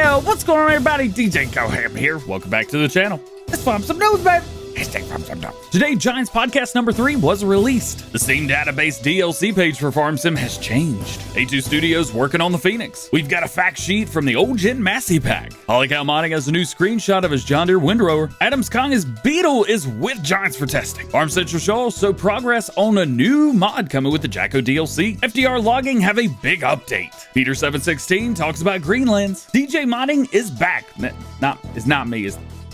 Yo, what's going on, everybody? DjGoHam here. Welcome back to the channel. Let's farm some news, baby. Today, Giants podcast number 3 was released. The Steam database DLC page for Farm Sim has changed. A2 Studios working on the Phoenix. We've got a fact sheet from the old gen Massey Pack. Holycow Modding has a new screenshot of his John Deere Windrow. Adams Kong's Beetle is with Giants for testing. Farm Central show also progress on a new mod coming with the Jacto DLC. FDR Logging have a big update. Peter 716 talks about Greenlands. DJ Modding is back. It's not me.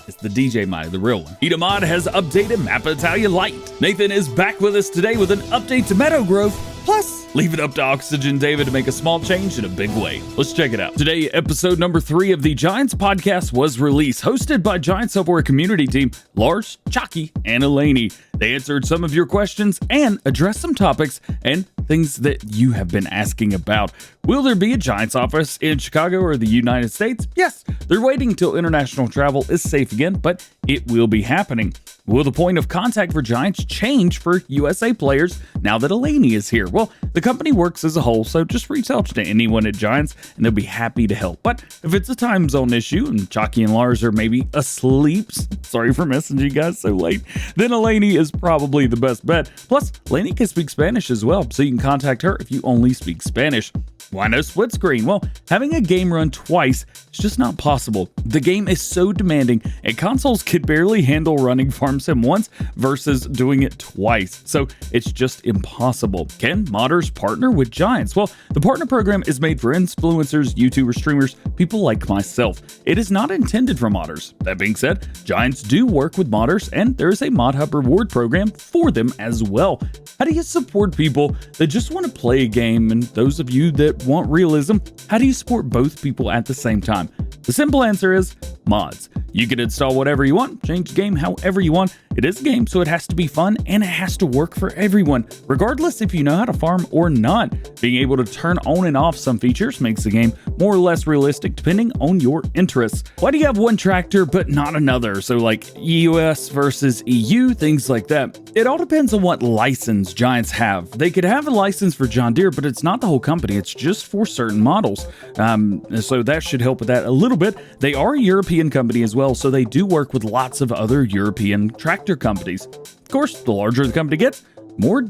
It's the DJ mod, the real one. Ida Mod has updated Mappa Italia Light. Nathan is back with us today with an update to Meadowgrove. Plus, leave it up to Oxygen David to make a small change in a big way. Let's check it out. Today, episode number 3 of the Giants podcast was released, hosted by Giants Software community team Lars, Chucky, and Elaney. They answered some of your questions and addressed some topics and things that you have been asking about. Will there be a Giants office in Chicago or the United States? Yes, they're waiting until international travel is safe again, but it will be happening. Will the point of contact for Giants change for USA players now that Elaney is here? Well, the company works as a whole, so just reach out to anyone at Giants and they'll be happy to help. But if it's a time zone issue and Chucky and Lars are maybe asleep, sorry for messaging you guys so late, then Elaney is probably the best bet. Plus, Elaney can speak Spanish as well, so you can contact her if you only speak Spanish. Why no split screen? Well, having a game run twice is just not possible. The game is so demanding, and consoles could barely handle running Farm Sim once versus doing it twice. So it's just impossible. Can modders partner with Giants? Well, the partner program is made for influencers, YouTubers, streamers, people like myself. It is not intended for modders. That being said, Giants do work with modders, and there is a Mod Hub reward program for them as well. How do you support people that just want to play a game, and those of you that want realism? How do you support both people at the same time? The simple answer is mods. You can install whatever you want, change the game however you want. It is a game, so it has to be fun and it has to work for everyone, regardless if you know how to farm or not. Being able to turn on and off some features makes the game more or less realistic depending on your interests. Why do you have one tractor but not another? So like US versus EU, things like that. It all depends on what license Giants have. They could have a license for John Deere, but it's not the whole company. It's just for certain models. So that should help with that a little bit. They are a European company as well, so they do work with lots of other European tractor companies. Of course, the larger the company gets, more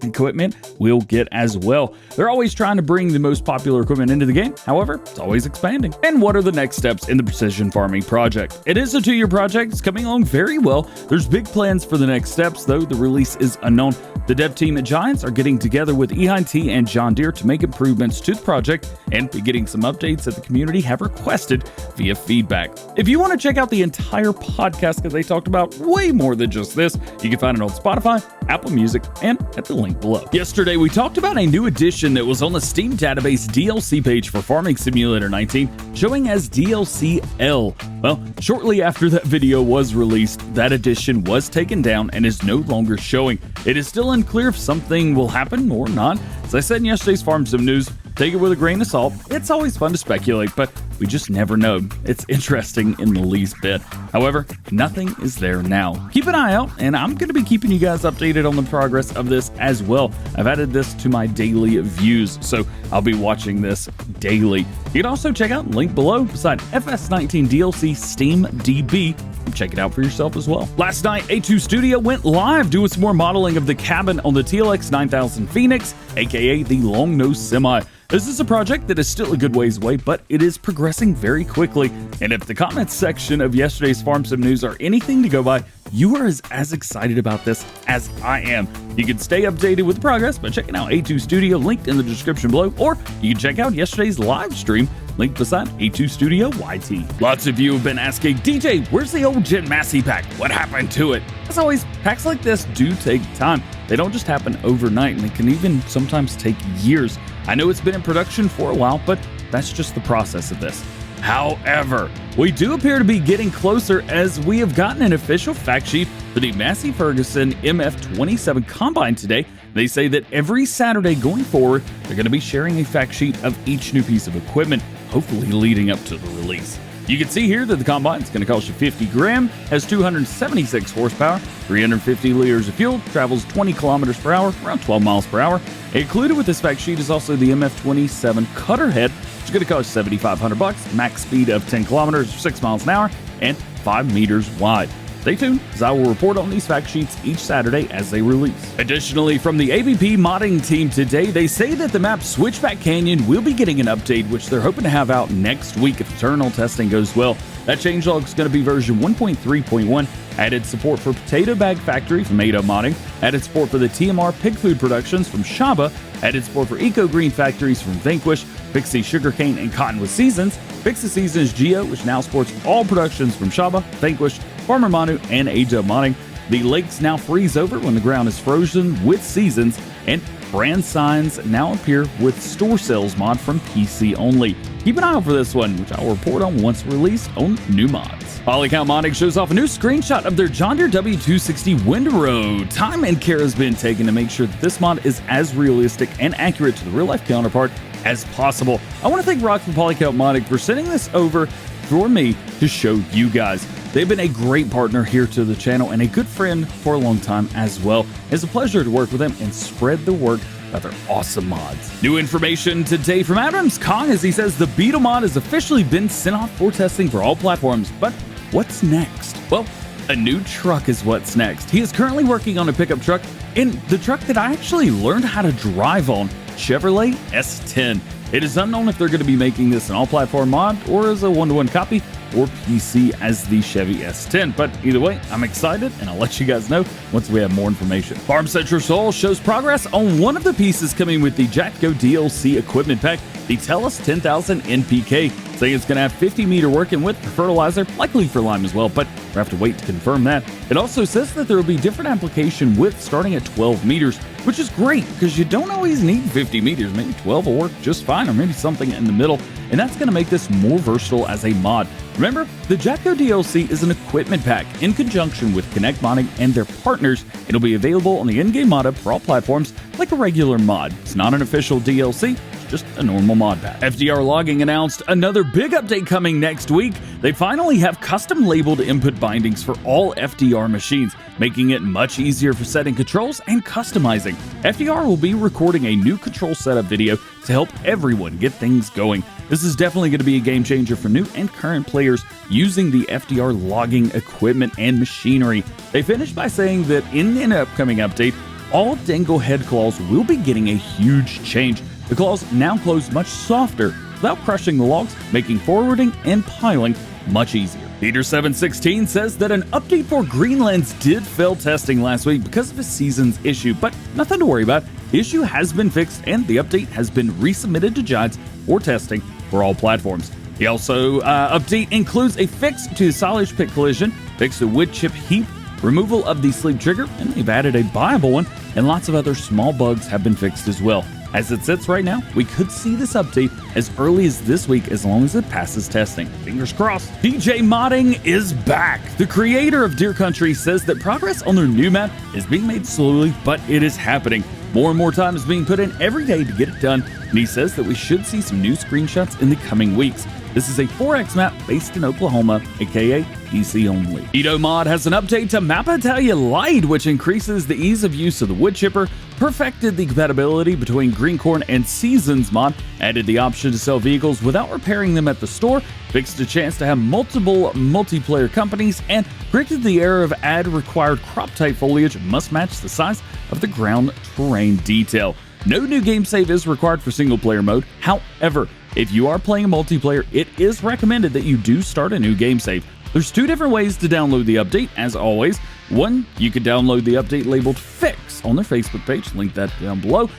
equipment we'll get as well. They're always trying to bring the most popular equipment into the game. However, it's always expanding. And what are the next steps in the precision farming project? It is a 2-year project. It's coming along very well. There's big plans for the next steps, though the release is unknown. The dev team at Giants are getting together with EIT and John Deere to make improvements to the project and be getting some updates that the community have requested via feedback. If you want to check out the entire podcast, because they talked about way more than just this, you can find it on Spotify, Apple Music, and at the link below. Yesterday, we talked about a new addition that was on the Steam database DLC page for Farming Simulator 19, showing as DLC L. Well, shortly after that video was released, that addition was taken down and is no longer showing. It is still unclear if something will happen or not. As I said in yesterday's Farm Sim News, take it with a grain of salt. It's always fun to speculate, but we just never know. It's interesting in the least bit. However, nothing is there now. Keep an eye out, and I'm going to be keeping you guys updated on the progress of this as well. I've added this to my daily views, so I'll be watching this daily. You can also check out the link below beside FS19 DLC Steam DB. Check it out for yourself as well. Last night, A2 Studio went live doing some more modeling of the cabin on the TLX9000 Phoenix, aka the long-nose semi. This is a project that is still a good ways away, but it is progressing very quickly. And if the comments section of yesterday's Farm Sim News are anything to go by, you are as excited about this as I am. You can stay updated with the progress by checking out A2 Studio, linked in the description below, or you can check out yesterday's live stream, linked beside A2 Studio YT. Lots of you have been asking, DJ, where's the old gen Massey Pack? What happened to it? As always, packs like this do take time. They don't just happen overnight, and they can even sometimes take years. I know it's been in production for a while, but that's just the process of this. However, we do appear to be getting closer as we have gotten an official fact sheet for the Massey Ferguson MF27 Combine today. They say that every Saturday going forward, they're going to be sharing a fact sheet of each new piece of equipment, hopefully leading up to the release. You can see here that the combine is going to cost you 50 grand, has 276 horsepower, 350 liters of fuel, travels 20 kilometers per hour, around 12 miles per hour. Included with this fact sheet is also the MF27 cutter head, It's going to cost $7,500, max speed of 10 kilometers, 6 miles an hour, and 5 meters wide. Stay tuned, as I will report on these fact sheets each Saturday as they release. Additionally, from the AVP modding team today, they say that the map Switchback Canyon will be getting an update, which they're hoping to have out next week if internal testing goes well. That changelog is going to be version 1.3.1, added support for Potato Bag Factory from Ado Modding, added support for the TMR Pig Food Productions from Shaba, added support for Eco Green Factories from Vanquish, Pixie Sugarcane and Cottonwood Seasons, Pixie Seasons Geo, which now supports all productions from Shaba, Vanquish, Farmer Manu, and Ado Modding. The lakes now freeze over when the ground is frozen with Seasons, and brand signs now appear with store sales mod from PC only. Keep an eye out for this one, which I will report on once released on new mods. Polycount Modding shows off a new screenshot of their John Deere W260 Windrow. Time and care has been taken to make sure that this mod is as realistic and accurate to the real-life counterpart as possible. I want to thank Rock from Polycount Modding for sending this over for me to show you guys. They've been a great partner here to the channel and a good friend for a long time as well. It's a pleasure to work with them and spread the word about their awesome mods. New information today from Adams Kong, as he says the Beetle mod has officially been sent off for testing for all platforms. But what's next? Well, a new truck is what's next. He is currently working on a pickup truck, and the truck that I actually learned how to drive on, Chevrolet S10. It is unknown if they're going to be making this an all-platform mod or as a one-to-one copy or PC as the Chevy S10. But either way, I'm excited, and I'll let you guys know once we have more information. Farm Central Soul shows progress on one of the pieces coming with the Jacto DLC equipment pack, the TLX9000 NPK, saying it's going to have 50-meter working width for fertilizer, likely for lime as well, but we'll have to wait to confirm that. It also says that there will be different application width starting at 12 meters, which is great because you don't always need 50 meters. Maybe 12 will work just fine, or maybe something in the middle, and that's going to make this more versatile as a mod. Remember, the Jacto DLC is an equipment pack in conjunction with Connect Modding and their partners. It'll be available on the in-game mod hub for all platforms like a regular mod. It's not an official DLC, it's just a normal mod pack. FDR Logging announced another big update coming next week. They finally have custom labeled input bindings for all FDR machines, making it much easier for setting controls and customizing. FDR will be recording a new control setup video to help everyone get things going. This is definitely going to be a game changer for new and current players using the FDR logging equipment and machinery. They finished by saying that in an upcoming update, all dangle head claws will be getting a huge change. The claws now close much softer without crushing the logs, making forwarding and piling much easier. Peter716 says that an update for Greenlands did fail testing last week because of a season's issue, but nothing to worry about. The issue has been fixed and the update has been resubmitted to Giants for testing for all platforms. The update includes a fix to the silage pit collision, fix the wood chip heap, removal of the sleep trigger, and they've added a viable one, and lots of other small bugs have been fixed as well. As it sits right now, we could see this update as early as this week as long as it passes testing. Fingers crossed. DjModding is back. The creator of Deer Country says that progress on their new map is being made slowly, but it is happening. More and more time is being put in every day to get it done, and he says that we should see some new screenshots in the coming weeks. This is a 4X map based in Oklahoma, aka PC only. Edomod has an update to Mappa Italia Lite, which increases the ease of use of the wood chipper, perfected the compatibility between green corn and seasons mod, added the option to sell vehicles without repairing them at the store, fixed a chance to have multiple multiplayer companies, and corrected the error of add required crop type foliage must match the size of the ground terrain detail. No new game save is required for single player mode. However, if you are playing a multiplayer, it is recommended that you do start a new game save. There's two different ways to download the update, as always. One, you could download the update labeled Fix on their Facebook page, link that down below,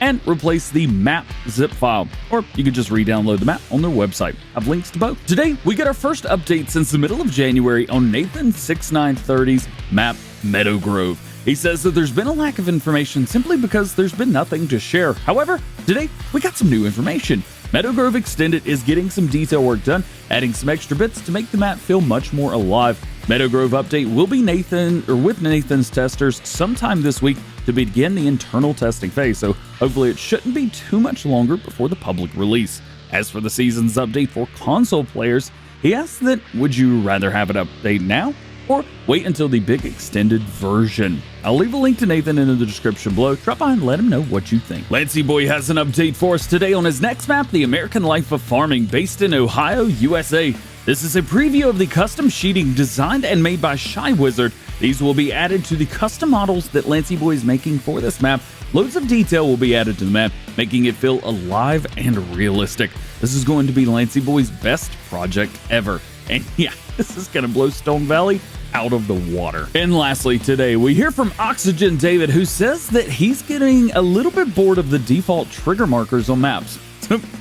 and replace the map zip file. Or you could just re-download the map on their website. I've links to both. Today, we get our first update since the middle of January on Nathan6930's map Meadowgrove. He says that there's been a lack of information simply because there's been nothing to share. However, today, we got some new information. Meadowgrove Extended is getting some detail work done, adding some extra bits to make the map feel much more alive. Meadowgrove update will be with Nathan's testers sometime this week to begin the internal testing phase, so hopefully it shouldn't be too much longer before the public release. As for the season's update for console players, he asks that would you rather have it update now or wait until the big extended version? I'll leave a link to Nathan in the description below. Drop by and let him know what you think. Lancey Boy has an update for us today on his next map, The American Life of Farming, based in Ohio, USA. This is a preview of the custom sheeting designed and made by Shy Wizard. These will be added to the custom models that Lancey Boy is making for this map. Loads of detail will be added to the map, making it feel alive and realistic. This is going to be Lancey Boy's best project ever. And yeah, this is going to blow Stone Valley out of the water. And lastly, today we hear from Oxygen David, who says that he's getting a little bit bored of the default trigger markers on maps.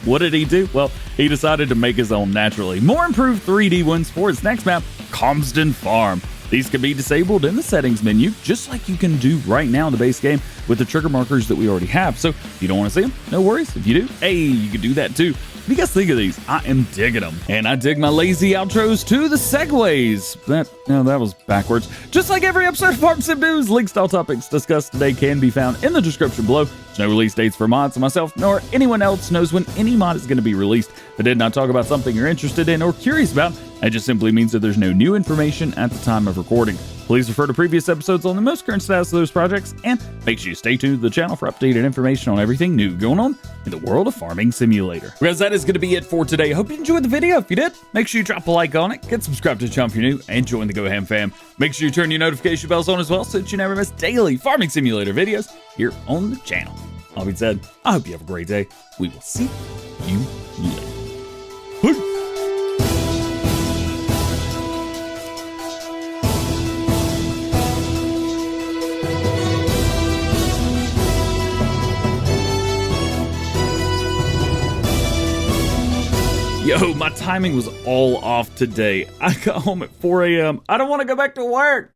What did he do? Well, he decided to make his own naturally. More improved 3D ones for his next map, Comston Farm. These can be disabled in the settings menu, just like you can do right now in the base game with the trigger markers that we already have. So if you don't want to see them, no worries. If you do, hey, you can do that too. What do you guys think of these? I am digging them. And I dig my lazy outros to the segues. That was backwards. Just like every episode of FSNews News, links to all topics discussed today can be found in the description below. There's no release dates for mods, so myself nor anyone else knows when any mod is going to be released. If I did not talk about something you're interested in or curious about, that just simply means that there's no new information at the time of recording. Please refer to previous episodes on the most current status of those projects, and make sure you stay tuned to the channel for updated information on everything new going on in the world of Farming Simulator. Guys, that is going to be it for today. I hope you enjoyed the video. If you did, make sure you drop a like on it, get subscribed to the channel if you're new, and join the GoHam fam. Make sure you turn your notification bells on as well so that you never miss daily Farming Simulator videos here on the channel. All being said, I hope you have a great day. We will see you later. Peace. Yo, my timing was all off today. I got home at 4 a.m. I don't want to go back to work.